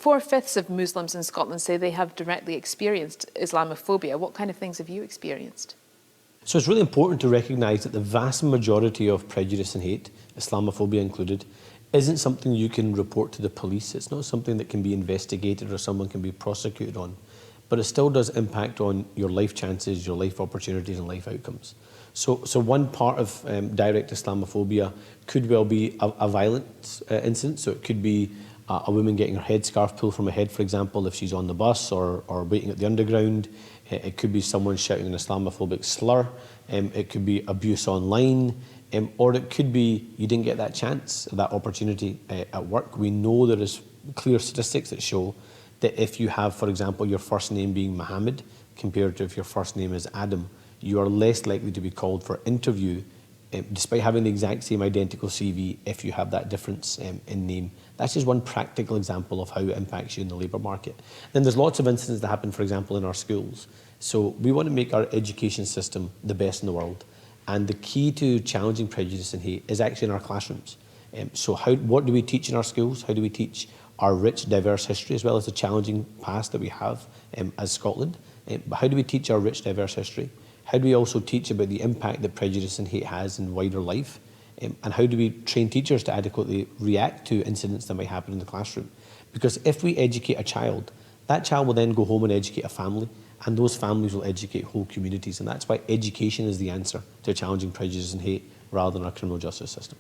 4/5 of Muslims in Scotland say they have directly experienced Islamophobia. What kind of things have you experienced? So it's really important to recognise that the vast majority of prejudice and hate, Islamophobia included, isn't something you can report to the police. It's not something that can be investigated or someone can be prosecuted on. But it still does impact on your life chances, your life opportunities and life outcomes. So one part of direct Islamophobia could well be a violent incident. So it could be a woman getting her headscarf pulled from her head, for example, if she's on the bus or waiting at the underground. It could be someone shouting an Islamophobic slur. It could be abuse online. Or it could be you didn't get that chance, that opportunity at work. We know there is clear statistics that show that if you have, for example, your first name being Mohammed compared to if your first name is Adam, you are less likely to be called for interview despite having the exact same identical CV if you have that difference in name. That's just one practical example of how it impacts you in the labour market. Then there's lots of incidents that happen, for example, in our schools. So we want to make our education system the best in the world. And the key to challenging prejudice and hate is actually in our classrooms. So what do we teach in our schools? How do we teach our rich, diverse history, as well as the challenging past that we have as Scotland? But how do we teach our rich, diverse history? How do we also teach about the impact that prejudice and hate has in wider life? And how do we train teachers to adequately react to incidents that might happen in the classroom? Because if we educate a child, that child will then go home and educate a family, and those families will educate whole communities. And that's why education is the answer to challenging prejudice and hate rather than our criminal justice system.